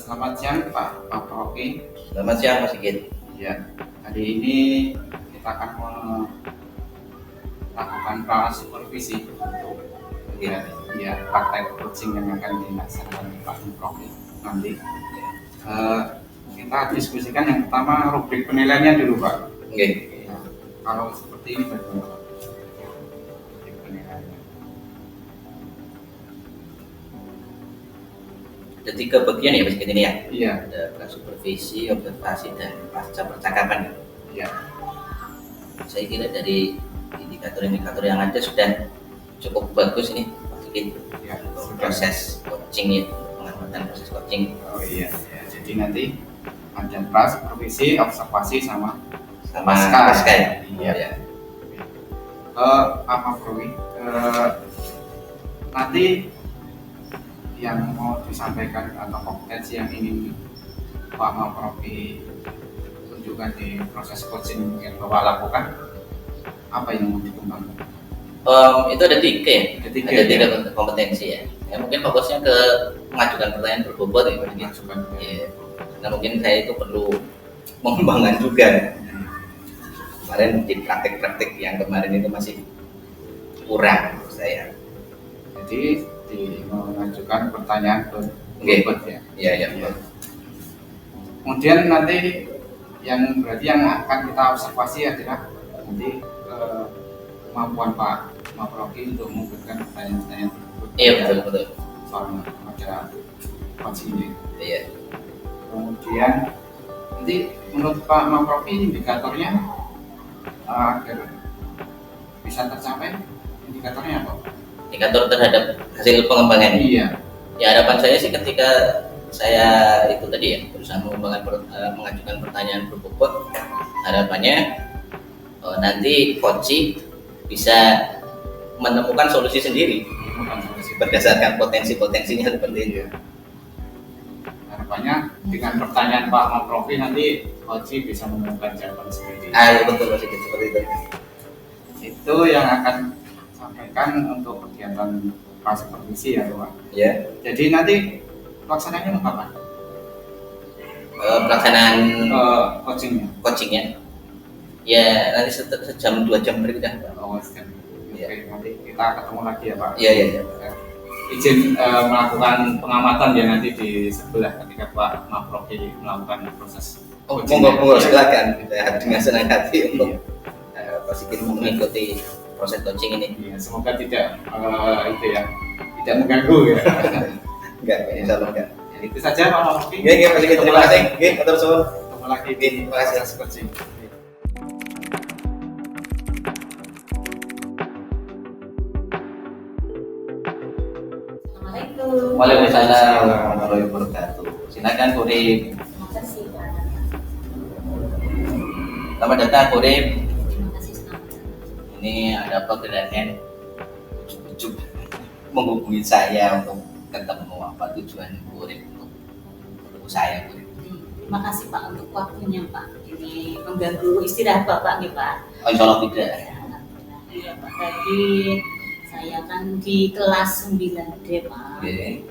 Selamat siang Pak Rocky. Selamat siang Mas Sigit. Ya, hari ini kita akan melakukan supervisi untuk praktek coaching yang akan dilaksanakan Pak Rocky nanti. Kita diskusikan yang pertama rubrik penilaiannya dulu Pak. Oke. Ya, kalau seperti ini bagaimana Pak? Rubrik penilaiannya. Ada 3 bagian ya Mas Sigit ini ya? Iya. Ada supervisi, observasi, dan pasca percakapan. Iya. Saya kira dari indikator-indikator yang ada sudah cukup bagus ini Mas Sigit. Ya, proses coaching ya, pengamatan proses coaching. Oh iya. Ya, jadi nanti ada supervisi, observasi sama pasca ya. Iya. Ya. Apa Bro? Nanti yang mau disampaikan atau kompetensi yang ingin Pak Rocky tunjukkan di proses coaching yang Bapak lakukan, apa yang mau dikembangkan? Itu ada 3 ya. Ada 3 ya? Kompetensi ya. Mungkin fokusnya ke mengajukan pertanyaan berbobot ya. Mengajukan. Ya. Nah mungkin saya itu perlu mengembangkan juga. Kemarin di praktek-praktek yang kemarin itu masih kurang menurut saya. Jadi mengajukan pertanyaan berbobot ya. Iya. Kemudian nanti yang akan kita observasi adalah nanti kemampuan Pak Rocky untuk memberikan pertanyaan-pertanyaan tersebut. Iya betul. Soalnya ada coaching. Iya. Kemudian nanti menurut Pak Rocky indikatornya agar bisa tercapai, indikatornya apa? Indikator terhadap hasil pengembangan. Iya. Ya harapan saya sih ketika saya itu tadi ya berusaha mengajukan pertanyaan berbobot, harapannya nanti coach bisa menemukan solusi sendiri berdasarkan potensinya seperti itu. Harapannya dengan pertanyaan Pak Rocky nanti coach bisa menemukan jawaban sendiri. Iya betul Mas Sigit, seperti itu. Itu yang akan sampaikan untuk kegiatan supervisi ya Pak. Ya. Jadi nanti pelaksananya kapan? Pelaksanaan coachingnya? Ya nanti sejam 2 jam berikutnya. Oke, nanti kita ketemu lagi ya Pak. Iya. Izin melakukan pengamatan ya nanti di sebelah ketika Pak Rocky melakukan proses. Monggo silakan. Dengan senang hati untuk Pak Sigit mengikuti proses coaching ini. Iya, semoga tidak tidak mengganggu ya. Enggak, insyaallah enggak. Ya, itu saja Pak Rocky. Oke, Pak Sigit, terima kasih. Oke, matur suwun. Ketemu lagi di proses coaching. Waalaikumsalam warahmatullahi wabarakatuh. Silakan Kurip. Terima kasih Pak. Selamat datang Kurip. Terima kasih selamat. Ini ada pekerjaan ujuk menghubungi saya untuk ketemu, apa tujuan Kurip untuk ketemu saya Kurip. Terima kasih Pak untuk waktunya Pak. Ini mengganggu istirahat Bapak nih Pak. Insyaallah tidak. Iya Pak, tadi saya kan di kelas 9D Pak. Oke.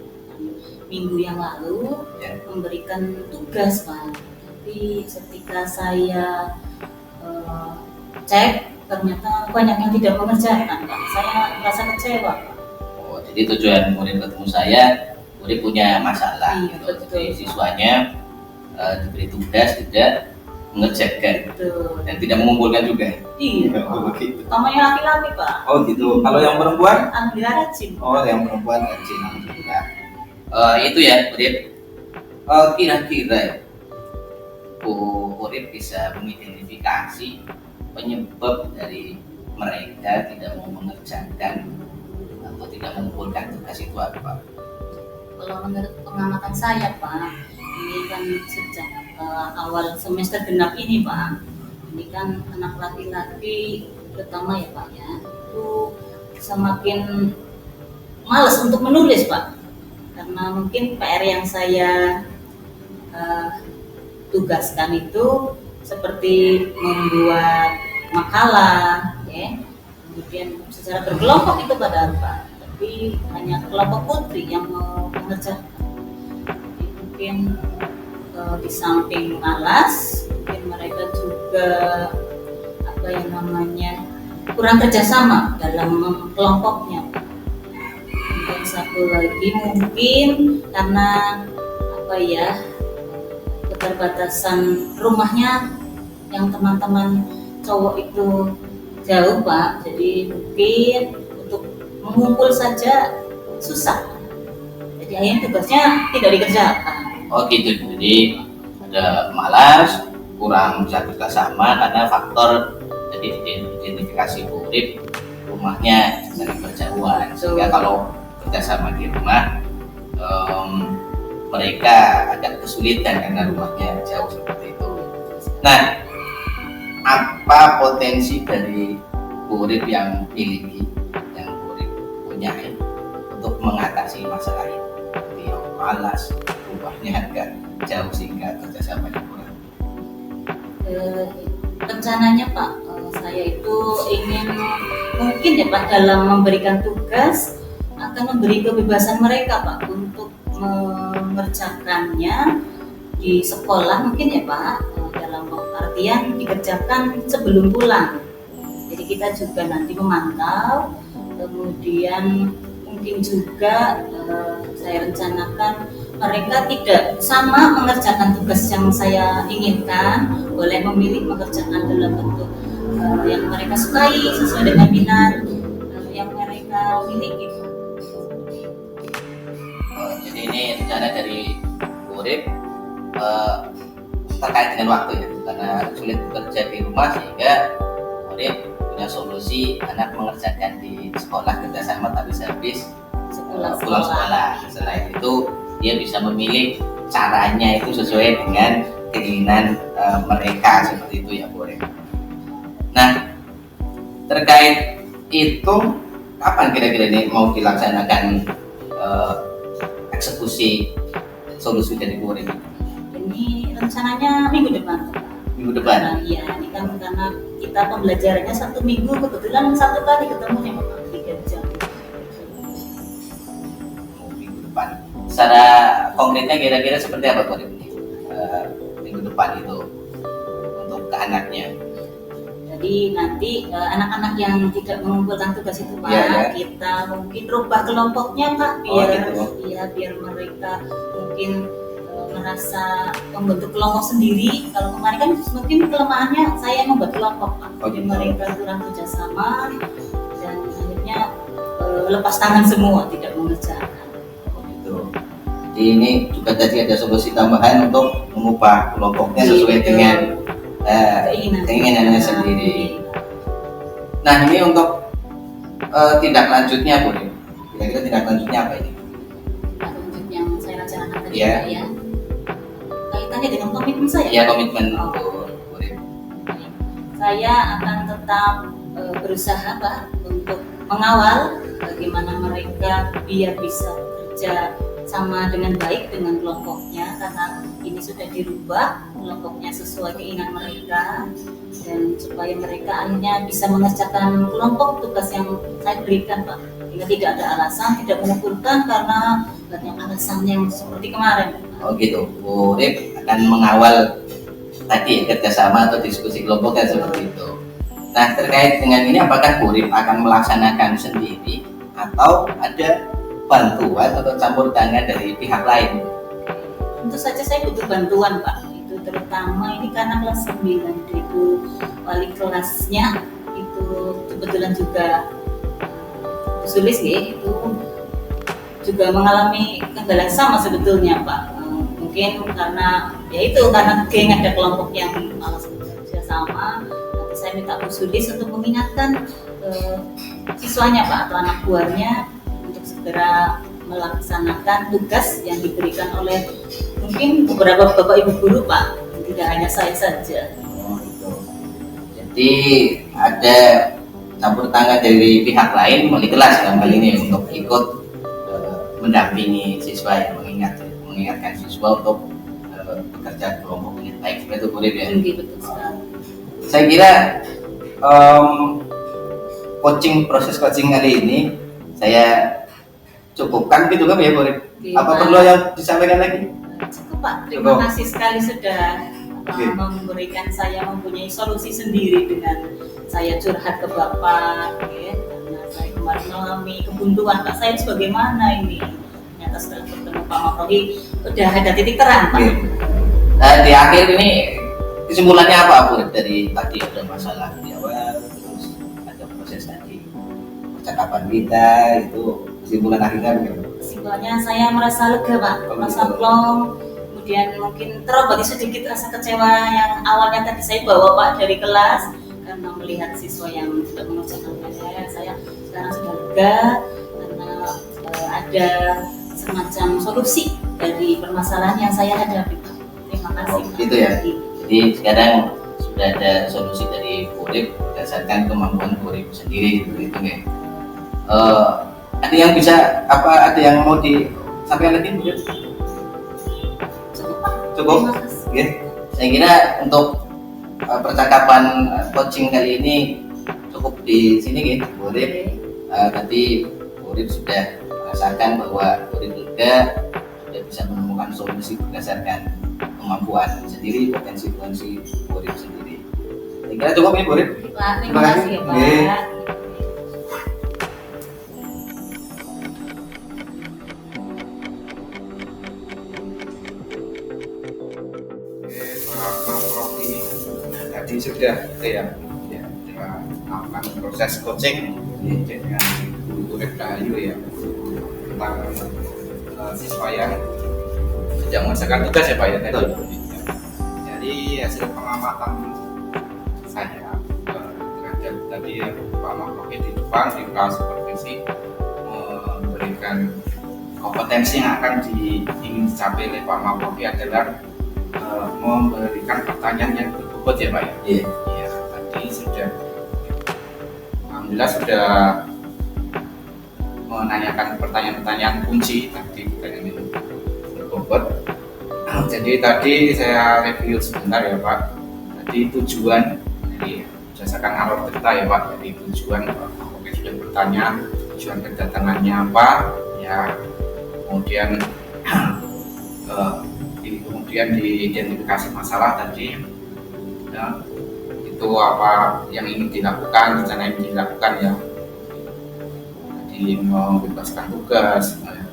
Minggu yang lalu memberikan tugas Pak. Tapi ketika saya cek ternyata banyak yang tidak mengerjakan Pak. Saya merasa kecewa Pak. Oh, jadi tujuan murid ketemu saya, murid punya masalah. Iya, Gitu. betul. Jadi siswanya diberi tugas tidak mengerjakan dan tidak mengumpulkan juga. Iya. Begitu. Namanya laki-laki Pak. Oh gitu. Kalau yang perempuan? Alhamdulillah rajin. Oh, yang perempuan rajin, alhamdulillah. Itu ya, Urip. Kira-kira Urip bisa mengidentifikasi penyebab dari mereka tidak mau mengerjakan atau tidak mengumpulkan tugas itu apa? Kalau menurut pengamatan saya Pak, ini kan sejak awal semester genap ini Pak, ini kan anak laki-laki terutama ya Pak ya, itu semakin malas untuk menulis Pak, karena mungkin PR yang saya tugaskan itu seperti membuat makalah ya, kemudian secara berkelompok itu padahal Pak, tapi hanya kelompok putri yang mau mengerjakan. mungkin di samping malas, mungkin mereka juga apa yang namanya kurang kerjasama dalam kelompoknya. Dan satu lagi mungkin karena apa ya, keterbatasan rumahnya yang teman-teman cowok itu jauh Pak, jadi mungkin untuk mengumpul saja susah, jadi akhirnya tugasnya tidak dikerjakan. Oh gitu, jadi ada malas, kurang bisa kerjasama karena faktor jadi identifikasi Urip rumahnya sangat berjauhan, sehingga kalau kerjasama di rumah mereka agak kesulitan karena rumahnya jauh seperti itu. Nah, apa potensi dari Urip yang miliki, yang Urip punya untuk mengatasi masalah ini? Dia malas, rumahnya agak jauh sehingga kerjasamanya kurang. Rencananya Pak, saya itu ingin mungkin ya Pak dalam memberikan tugas akan memberi kebebasan mereka Pak untuk mengerjakannya di sekolah mungkin ya Pak, dalam artian dikerjakan sebelum pulang. Jadi kita juga nanti memantau, kemudian mungkin juga saya rencanakan mereka tidak sama mengerjakan tugas yang saya inginkan, boleh memilih mengerjakan dalam bentuk yang mereka sukai sesuai dengan minat yang mereka miliki. Jadi ini rencana dari Urip terkait dengan waktu ya, karena sulit bekerja di rumah sehingga Urip punya solusi anak mengerjakan di sekolah kerjasama tapi habis pulang sekolah. Selain itu dia bisa memilih caranya itu sesuai dengan keinginan mereka, seperti itu ya Bu Urip. Nah, terkait itu kapan kira-kira ini mau dilaksanakan eksekusi solusi dari Bu Urip? Ini rencananya minggu depan. Minggu depan? Nah, iya, ini kan karena kita pembelajarannya 1 minggu, kebetulan 1 kali ketemunya Pak, 3 jam. Minggu depan. Secara konkretnya kira-kira seperti apa Bu Urip ini? Minggu depan itu untuk ke anaknya? Jadi nanti anak-anak yang tidak mengumpulkan tugas itu Pak, ya. Kita mungkin rubah kelompoknya Pak, biar gitu. biar mereka mungkin merasa membentuk kelompok sendiri. Kalau kemarin kan mungkin kelemahannya saya membuat kelompok Pak, jadi mereka kurang kerjasama dan akhirnya lepas tangan semua, tidak mengerjakan. Gitu. Jadi ini juga tadi ada solusi tambahan untuk mengubah kelompoknya sesuai dengan keinginannya sendiri. Nah, ini untuk tindak lanjutnya Bu Urip. Kira-kira tindak lanjutnya apa ini? Tindak lanjut yang saya rencanakan tadi Iya. Pak, ya. Kaitannya dengan komitmen saya. Ya, komitmen Oh. Bu Urip. Saya akan tetap berusaha Pak untuk mengawal bagaimana mereka biar bisa bekerja sama dengan baik dengan kelompoknya, karena ini sudah dirubah kelompoknya sesuai keinginan mereka, dan supaya mereka akhirnya bisa mengerjakan kelompok tugas yang saya berikan Pak, sehingga tidak ada alasan tidak mengumpulkan karena banyak alasan yang seperti kemarin. Oh gitu, Bu Urip akan mengawal tadi kerjasama atau diskusi kelompok kan seperti itu. Nah, terkait dengan ini apakah Bu Urip akan melaksanakan sendiri atau ada bantuan atau campur tangan dari pihak lain? Tentu saja saya butuh bantuan Pak, itu terutama ini karena kelas 9 itu wali kelasnya itu kebetulan juga Sulis itu juga mengalami kendala sama sebetulnya Pak. Mungkin karena ya itu karena geng ada kelompok yang malas bekerja sama. Nanti saya minta Bu Sulis untuk mengingatkan siswanya Pak atau anak buahnya untuk segera melaksanakan tugas yang diberikan oleh mungkin beberapa bapak ibu guru Pak, tidak hanya saya saja. Oh gitu. Jadi ada campur tangan dari pihak lain wali kelas dalam hal ini untuk ikut mendampingi siswa yang mengingatkan siswa untuk bekerja kelompok dengan baik. Seperti itu Bu Urip ya. Betul sekali. Saya kira proses coaching kali ini saya cukupkan gitu kan ya Bu Urip. Apa perlu yang disampaikan lagi? Cukup Pak, terima Cukup. kasih sekali sudah Oke. memberikan saya mempunyai solusi sendiri dengan saya curhat ke Bapak, ya. Karena saya kemarin mengalami kebuntuan, Pak, saya harus bagaimana ini? Ternyata setelah bertemu Pak Mafrohi, udah ada titik terang, Pak. Oke. Di akhir ini kesimpulannya apa Bu? Dari tadi ada masalah di awal, terus ada proses tadi percakapan kita, itu kesimpulan akhirnya bagaimana? Kesimpulannya saya merasa lega, Pak, merasa plong. Kemudian mungkin terobati sedikit rasa kecewa yang awalnya tadi saya bawa, Pak, dari kelas karena melihat siswa yang tidak mengerjakan PR. Saya sekarang sudah lega karena ada semacam solusi dari permasalahan yang saya hadapi, Pak. Terima kasih, Pak. Gitu ya. Jadi sekarang sudah ada solusi dari Bu Urip berdasarkan kemampuan Bu Urip sendiri gitu ya. Ada yang bisa ada yang mau disampaikan lagi Bu Urip? Cukup, Pak. Cukup? Terima kasih. Oke. Saya kira untuk percakapan coaching kali ini cukup di sini gitu Bu Urip. Tadi Bu Urip sudah merasakan bahwa Bu Urip juga sudah bisa menemukan solusi berdasarkan kemampuan sendiri, potensi Bu Urip sendiri. Saya kira cukup ya Bu Urip. Pak, terima kasih ya, Pak. Oke. Pak Profi tadi sudah melakukan proses coaching dengan Bu Urip Rahayu ya tentang siswa yang tidak mengerjakan tugas ya Pak ya tadi. Betul. Jadi hasil pengamatan saya terhadap tadi ya Pak Profi di depan di kelas supervisi memberikan kompetensi yang akan ingin dicapai oleh Pak Profi adalah memberikan pertanyaan yang berbobot ya Pak ya. Iya. Iya, tadi sudah alhamdulillah sudah menanyakan pertanyaan-pertanyaan kunci tadi pertanyaan yang berbobot. Jadi tadi saya review sebentar ya Pak. Tadi tujuan, jadi berdasarkan alur cerita ya Pak. Jadi tujuan Oke sudah bertanya tujuan kedatangannya apa ya, kemudian kemudian diidentifikasi masalah tadi ya, itu apa yang ingin dilakukan, rencana yang dilakukan ya, tadi membebaskan tugas ya,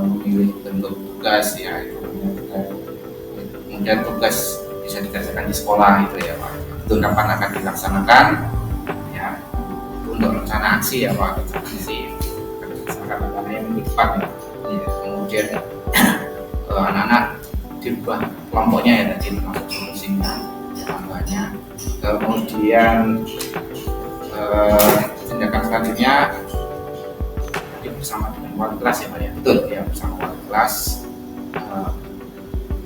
memilih bentuk tugas ya itu, kemudian tugas bisa dikerjakan di sekolah itu ya Pak, itu kapan akan dilaksanakan ya, itu untuk rencana aksi ya Pak, rencana aksi akan dilaksanakan rencana yang minggu depan ya. Kemudian anak-anak dirubah kelompoknya ya tadi masuk solusinya tambahnya, kemudian tindakan selanjutnya tadi bersama dengan wali kelas ya Pak ya. Betul. Ya bersama wali kelas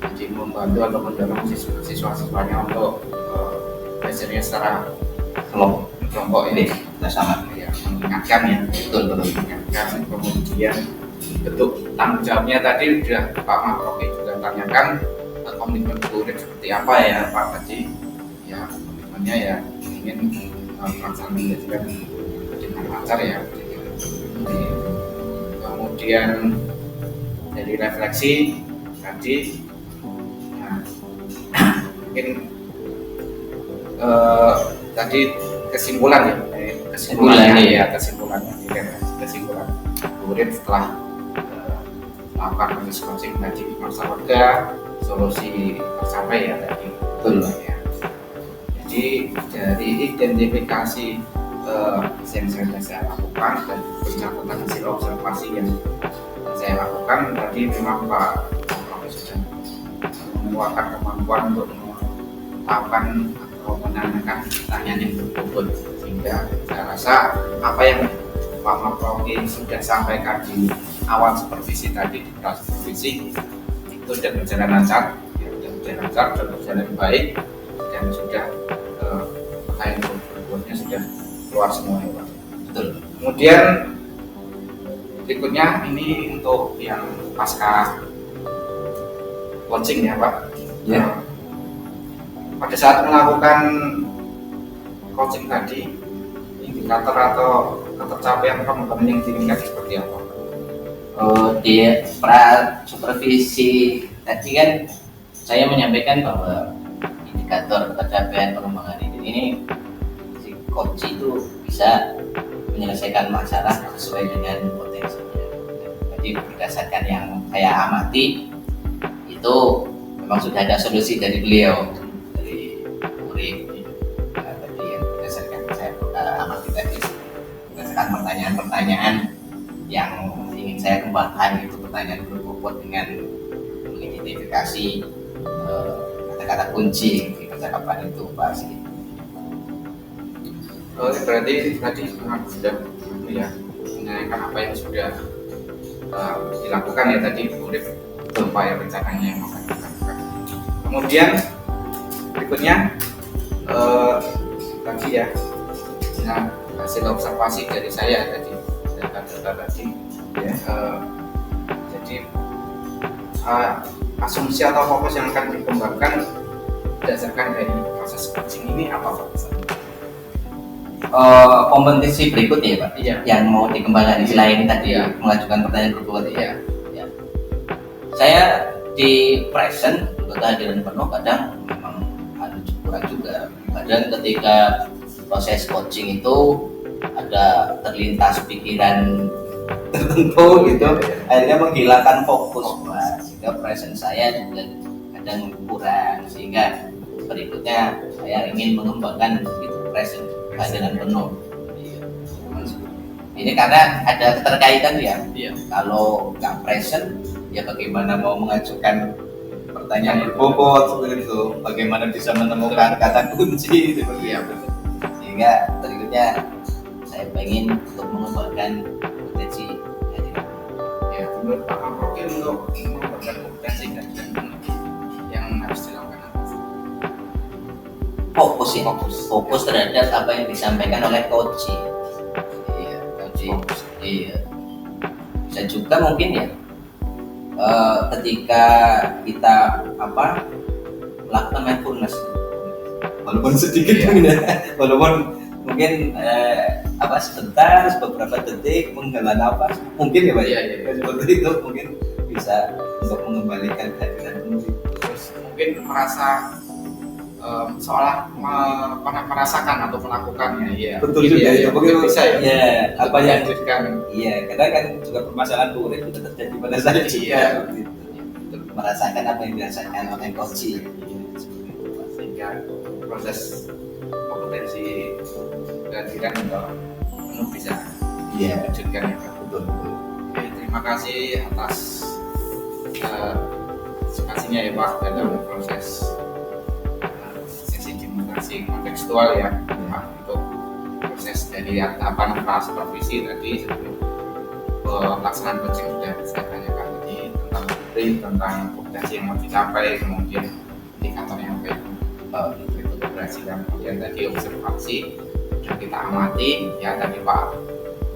jadi membantu atau mendorong siswa-siswanya untuk belajarnya secara kelompok ini Bersama. ya, mengingatkan ya, betul mengingatkan, kemudian bentuk tanggung jawabnya tadi sudah Pak Mafrofi juga tanyakan komitmen Bu Urip seperti apa ya Pak tadi ya, komitmennya ya ingin pelaksanaan belajar dengan lancar ya. Kemudian dari refleksi tadi ya, mungkin tadi kesimpulan ya, kesimpulannya Bu Urip setelah melakukan proses coaching tadi di masa warga, solusi tercapai ya tadi. Betul ya. Jadi dari identifikasi yang saya lakukan dan pencatatan hasil observasi yang saya lakukan tadi, memang Pak Prof sudah mengeluarkan kemampuan untuk melakukan atau menanyakan pertanyaan yang berbobot, sehingga saya rasa apa yang Pak Prof sudah sampaikan di awal supervisi tadi, di kelas supervisi itu sudah berjalan lancar, sudah berjalan baik, dan sudah hal yang berbobotnya sudah keluar semua ya Pak. Betul. Kemudian berikutnya ini untuk yang pasca coaching ya Pak. Ya. Pada saat melakukan coaching tadi, indikator atau ketercapaian pengembangan yang diinginkan seperti apa? Di pra supervisi tadi kan saya menyampaikan bahwa indikator pencapaian pengembangan ini si coach itu bisa menyelesaikan masalah sesuai dengan potensinya. Jadi berdasarkan yang saya amati itu memang sudah ada solusi dari beliau, dari Urip. Nah, tadi yang berdasarkan saya amati tadi berdasarkan pertanyaan-pertanyaan yang ingin saya kembangkan, itu pertanyaan berbobot dengan mengidentifikasi kata-kata kunci di percakapan itu Pak Sigit. Berarti tadi memang sudah ya menanyakan apa yang sudah dilakukan ya tadi Urip, upaya rencananya yang akan dilakukan. Kemudian berikutnya tadi ya, nah, hasil observasi dari saya tadi, data-data tadi ya, jadi asumsi atau fokus yang akan dikembangkan berdasarkan dari proses coaching ini apa Pak? Kompetensi berikutnya ya Pak, Iya. yang mau dikembangkan selain tadi Iya. mengajukan pertanyaan berbobot Iya. ya. Saya di present kehadiran penuh kadang memang ada kurang juga. Kadang ketika proses coaching itu ada terlintas pikiran tertentu gitu, akhirnya menghilangkan fokus Pak. Sehingga present saya juga kadang kurang, sehingga berikutnya saya ingin mengembangkan itu present kehadiran penuh. Ini karena ada keterkaitan ya. Iya. Kalau nggak present, ya bagaimana mau mengajukan pertanyaan berbobot seperti itu? Bagaimana bisa menemukan kata kunci seperti itu? Sehingga berikutnya saya ingin untuk mengembangkan potensi kehadiran. Ya, menurut Pak Amroki untuk mengembangkan kompetensi dan yang harus dilakukan apa? Fokus ya, fokus terhadap apa yang disampaikan oleh coach. Iya, coach. Iya. Bisa juga mungkin ya, ketika kita melakukan mindfulness, walaupun sedikit mungkin ya, walaupun mungkin sebentar, beberapa detik menghela nafas, mungkin ya Pak. Iya. Seperti itu mungkin bisa untuk mengembalikan kehadiran penuh. Terus mungkin merasa seolah pernah merasakan atau melakukannya, ya. Betul Gitu juga ya, ya, mungkin bisa ya. Iya, apa yang dilanjutkan? iya, karena kan juga permasalahan Urip itu terjadi pada saya juga. Iya. Gitu. Merasakan apa yang dirasakan oleh coach. Sehingga proses kompetensi kehadiran atau penuh bisa Iya, diwujudkan ya Pak. betul. Oke, terima kasih atas partisipasinya ya Pak dalam proses sesi demokrasi kontekstual ya Pak, untuk proses dari tahapan pra-supervisi tadi sebelum pelaksanaan coaching sudah saya tanyakan tadi tentang brief, tentang kompetensi yang mau dicapai, kemudian indikator yang baik untuk integrasi, dan kemudian tadi observasi sudah kita amati ya. Tadi Pak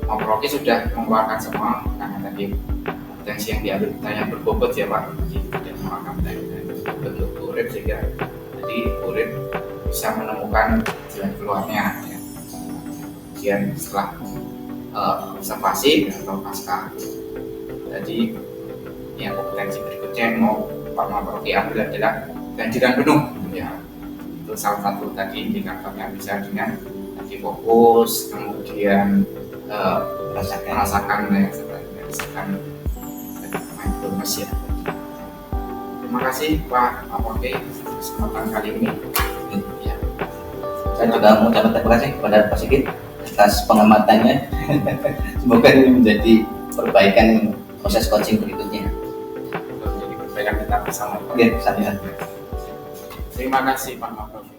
Amroki sudah mengeluarkan semua karena tadi potensi yang diambil pertanyaan berbobot ya Pak, jadi tidak mengeluarkan pertanyaan bentuk Urip, sehingga jadi Urip bisa menemukan jalan keluarnya ya. Kemudian setelah observasi atau pasca tadi yang kompetensi berikutnya yang mau Pak Amroki ambil adalah kehadiran penuh ya. Itu salah satu tadi indikatornya bisa dengan tadi fokus, kemudian merasakan ya, merasakan mindfulness ya. Terima kasih Pak Amroki kesempatan kali ini ya. Saya juga mengucapkan terima kasih kepada Pak Sigit atas pengamatannya. Semoga ini menjadi perbaikan proses coaching berikutnya. Jadi perbaikan kita bersama. Oke, sampai. Terima kasih Pak Amroki.